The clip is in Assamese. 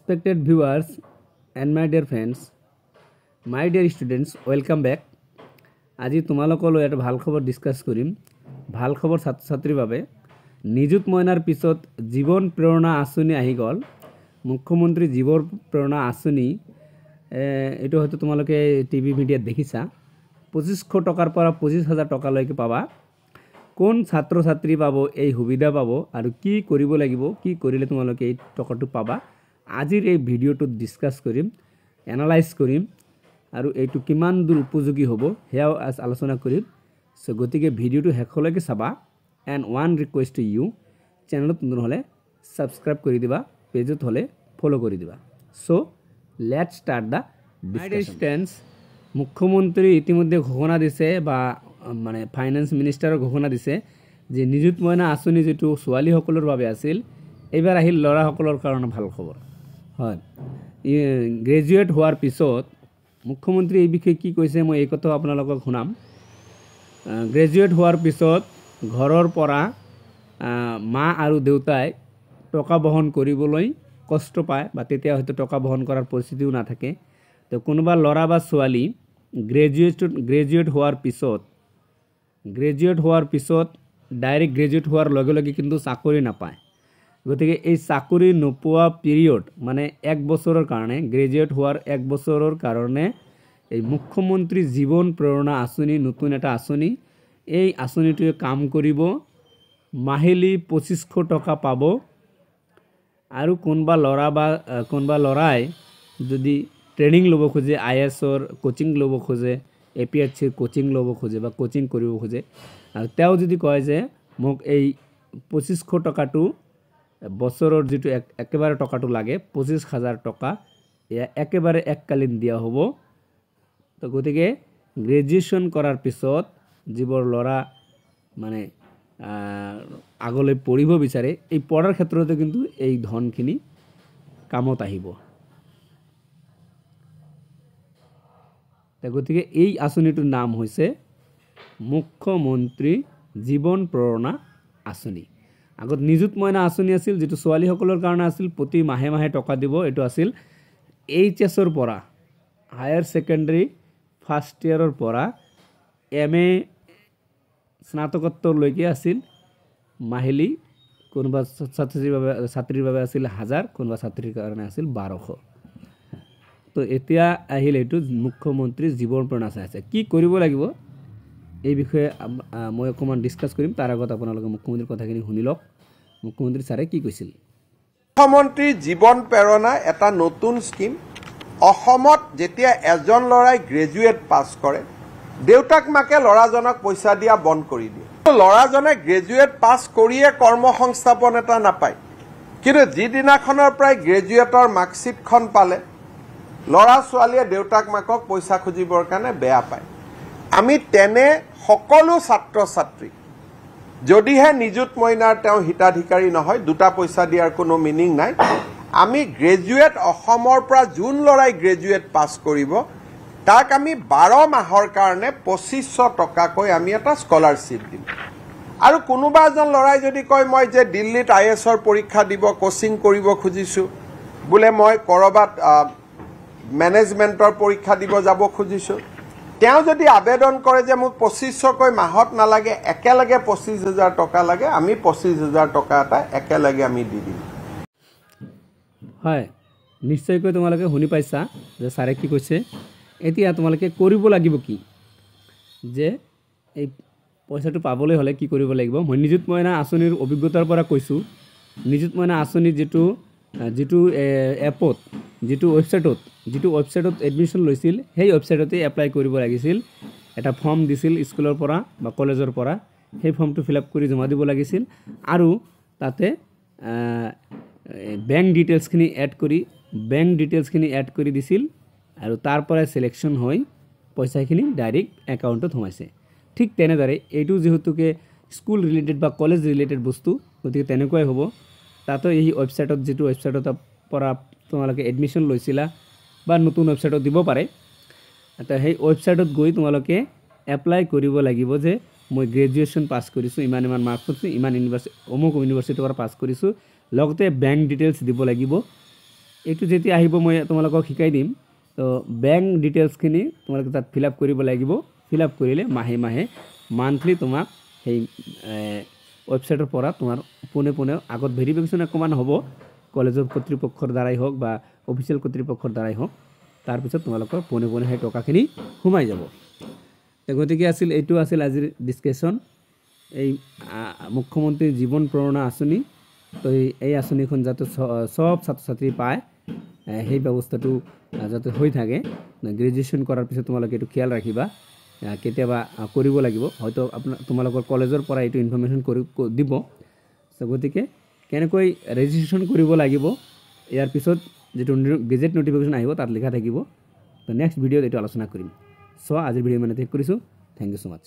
Respected viewers and my dear friends, my dear students, welcome back. আজি তোমালোকলৈ এটা ভাল খবৰ ডিসকাস কৰিম। ভাল খবৰ ছাত্ৰ ছাত্ৰীৰ বাবে নিযুত মইনাৰ পিছত জীৱন প্ৰেৰণা আঁচনি আহি গ'ল। মুখ্যমন্ত্ৰী জীৱন প্ৰেৰণা আঁচনি এটো হয়তো তোমালোকে টিভি মিডিয়াত দেখিছা। 2500 টকাৰ পৰা 25000 টকালৈকে পাবা। কোন ছাত্ৰ ছাত্ৰী পাব এই সুবিধা পাব আৰু কি কৰিব লাগিব, কি কৰিলে তোমালোকে এই টকাটো পাবা। আজিৰ এই ভিডিঅ'টো ডিসকাস কৰিম, এনালাইজ কৰিম আৰু এইটো কিমান দূৰ উপযোগী হ'ব হেয়াও আলোচনা কৰিম। সো গতিকে ভিডিঅ'টো শেষলৈকে চাবা। And one request to you, চেনেলত নতুন হ'লে ছাবস্ক্ৰাইব কৰি দিবা, পেজত হ'লে ফলো কৰি দিবা। So let's start the discussion. মুখ্যমন্ত্ৰী ইতিমধ্যে ঘোষণা দিছে বা মানে ফাইনেন্স মিনিষ্টাৰৰ ঘোষণা দিছে যে নিযুত মইনা আঁচনি যেটো ছোৱালীসকলৰ বাবে আছিল এইবাৰ আহিল ল'ৰাসকলৰ কাৰণে ভাল খবৰ। হয়, গ্ৰেজুৱেট হোৱাৰ পিছত মুখ্যমন্ত্ৰী এই বিষয়ে কি কৈছে মই এই কথা আপোনালোকক শুনাম। গ্ৰেজুৱেট হোৱাৰ পিছত ঘৰৰ পৰা মা আৰু দেউতাই টকা বহন কৰিবলৈ কষ্ট পায় বা তেতিয়া হয়তো টকা বহন কৰাৰ পৰিস্থিতিও নাথাকে। তো কোনোবা ল'ৰা বা ছোৱালী গ্ৰেজুৱেট হোৱাৰ পিছত ডাইৰেক্ট গ্ৰেজুৱেট হোৱাৰ লগে লগে কিন্তু চাকৰি নাপায়। গতিকে এই চাকৰি নোপোৱা পিৰিয়ড মানে 1 বছৰৰ কাৰণে, গ্ৰেজুৱেট হোৱাৰ 1 বছৰৰ কাৰণে এই মুখ্যমন্ত্ৰী জীৱন প্ৰেৰণা আঁচনি নতুন এটা আঁচনি, এই আঁচনিটোৱে কাম কৰিব। মাহিলী 2500 টকা পাব আৰু কোনোবা ল'ৰাই যদি ট্ৰেনিং ল'ব খোজে, IASৰ কোচিং ল'ব খোজে, APHCৰ কোচিং ল'ব খোজে বা কোচিং কৰিব খোজে আৰু তেওঁ যদি কয় যে মোক এই 2500 টকাটো বছৰৰ যেটো একেবাৰে টকাটো লাগে 25000 টকা একেবাৰে এককালীন দিয়া হ'ব। তো গতিকে গ্ৰেজুৱেশ্যন কৰাৰ পিছত যিবোৰ ল'ৰা মানে আগলৈ পঢ়িব বিচাৰে এই পঢ়াৰ ক্ষেত্ৰতে কিন্তু এই ধনখিনি কামত আহিব। গতিকে এই আঁচনিটোৰ নাম হৈছে মুখ্যমন্ত্ৰী জীৱন প্ৰেৰণা আঁচনি। আগত নিযুত মইনা আঁচনি আছিল যেটো ছোৱালীসকলৰ কাৰণে আছিল, প্ৰতি মাহে মাহে টকা দিব। এটো আছিল HSৰ পৰা হায়াৰ সেকেন্ডাৰী ফাৰ্স্ট ইয়াৰৰ পৰা MA স্নাতকোত্তৰলৈকে আছিল মাহিলী। কোনোবা ছাত্ৰীৰ বাবে আছিল 1000, কোনোবা ছাত্ৰীৰ কাৰণে আছিল 1200। তো এতিয়া আহিল এইটো মুখ্যমন্ত্ৰী জীৱন প্ৰেৰণা আঁচনি। কি কৰিব লাগিব এই বিষয়ে মই অকমান ডিসকাস কৰিম। তাৰ আগত আপোনালোকে মুখ্যমন্ত্ৰীৰ কথাখিনি শুনি লওক। মুখ্যমন্ত্ৰী ছাৰে কি কৈছিল। মুখ্যমন্ত্ৰী জীৱন প্ৰেৰণা এটা নতুন স্কিম। অসমত যেতিয়া এজন ল'ৰাই গ্ৰেজুৱেট পাছ কৰে, দেউতাক মাকে ল'ৰাজনক পইচা দিয়া বন্ধ কৰি দিয়ে। ল'ৰাজনে গ্ৰেজুৱেট পাছ কৰিয়ে কৰ্মসংস্থাপন এটা নাপায়, কিন্তু যিদিনাখনৰ পৰাই গ্ৰেজুৱেটৰ মাৰ্কশ্বিটখন পালে ল'ৰা ছোৱালীয়ে দেউতাক মাকক পইচা খুজিবৰ কাৰণে বেয়া পায়। আমি তেনে সকলো ছাত্ৰ ছাত্ৰী যদিহে নিযুত মইনাৰ তেওঁ হিতাধিকাৰী নহয়, দুটা পইচা দিয়াৰ কোনো মিনিং নাই। আমি গ্ৰেজুৱেট অসমৰ পৰা যোন ল'ৰাই গ্ৰেজুৱেট পাছ কৰিব তাক আমি 12 মাহৰ কাৰণে 2500 টকাকৈ আমি এটা স্কলাৰশ্বিপ দিম। আৰু কোনোবা এজন ল'ৰাই যদি কয় মই যে দিল্লীত IASৰ পৰীক্ষা দিব কোচিং কৰিব খুজিছো, বোলে মই কৰবাত মেনেজমেন্টৰ পৰীক্ষা দিব যাব খুজিছো, তেওঁ যদি আবেদন কৰে যে মোক 2500কৈ মাহত নালাগে, একেলগে 25000 টকা লাগে, আমি 25000 টকা এটা একেলগে আমি দি দিম। হয়, নিশ্চয়কৈ তোমালোকে শুনি পাইছা যে ছাৰে কি কৈছে। এতিয়া তোমালোকে কৰিব লাগিব কি, যে এই পইচাটো পাবলৈ হ'লে কি কৰিব লাগিব। মই নিযুত মইনা আঁচনিৰ অভিজ্ঞতাৰ পৰা কৈছোঁ। নিযুত মইনা আঁচনি যিটো এপত যিটো ৱেবছাইটত এডমিশ্যন লৈছিল সেই ৱেবছাইটতে এপ্লাই কৰিব লাগিছিল। এটা ফৰ্ম দিছিল স্কুলৰ পৰা বা কলেজৰ পৰা, সেই ফৰ্মটো ফিল আপ কৰি জমা দিব লাগিছিল আৰু তাতে বেংক ডিটেইলছখিনি এড কৰি দিছিল আৰু তাৰ পৰা সিলেকশ্যন হৈ পইচাখিনি ডাইৰেক্ট একাউণ্টত সোমাইছে। ঠিক তেনেদৰে এইটো যেহেতুকে স্কুল ৰিলেটেড বা কলেজ ৰিলেটেড বস্তু, গতিকে তেনেকুৱাই হ'ব। তাতো এই যিটো ৱেবছাইটৰ পৰা তোমালোকে এডমিশ্যন লৈছিলা বা নতুন ৱেবছাইটত দিব পাৰে, সেই ৱেবছাইটত গৈ তোমালোকে এপ্লাই কৰিব লাগিব যে মই গ্ৰেজুৱেশ্যন পাছ কৰিছোঁ, ইমান মাৰ্কছ পাইছোঁ, অমুক ইউনিভাৰ্চিটিৰ পৰা পাছ কৰিছোঁ। লগতে বেংক ডিটেইলছ দিব লাগিব এইটো যেতিয়া আহিব মই তোমালোকক শিকাই দিম। তো বেংক ডিটেইলছখিনি তোমালোকে তাত ফিল আপ কৰিব লাগিব। ফিল আপ কৰিলে মাহে মাহে মান্থলি তোমাক সেই ৱেবছাইটৰ পৰা তোমাৰ পোনে পোনে আগত ভেৰিফিকেশ্যন অকণমান হ'ব, কলেজৰ কৰ্তৃপক্ষৰ দ্বাৰাই হওক বা অফিচিয়েল কৰ্তৃপক্ষৰ দ্বাৰাই হওক। তাৰপিছত তোমালোকৰ পোনে পোনে সেই টকাখিনি সোমাই যাব। তো গতিকে এইটো আছিল আজিৰ ডিছকাশ্যন। এই মুখ্যমন্ত্ৰী জীৱন প্ৰেৰণা আঁচনি। তো এই আঁচনিখন যাতে সব ছাত্ৰ ছাত্ৰী পায়, সেই ব্যৱস্থাটো যাতে হৈ থাকে। গ্ৰেজুৱেশ্যন কৰাৰ পিছত তোমালোকে এইটো খেয়াল ৰাখিবা, কেতিয়াবা কৰিব লাগিব, হয়তো তোমালোকৰ কলেজৰ পৰা এইটো ইনফৰ্মেশ্যন দিব। তো গতিকে কেনেকৈ ৰেজিষ্ট্ৰেশ্যন কৰিব লাগিব ইয়াৰ পিছত যিটো গেজেট নটিফিকেশ্যন আহিব তাত লিখা থাকিব। তো নেক্সট ভিডিঅ'ত এইটো আলোচনা কৰিম। আজিৰ ভিডিঅ' মানে শেষ কৰিছোঁ। Thank you so' much.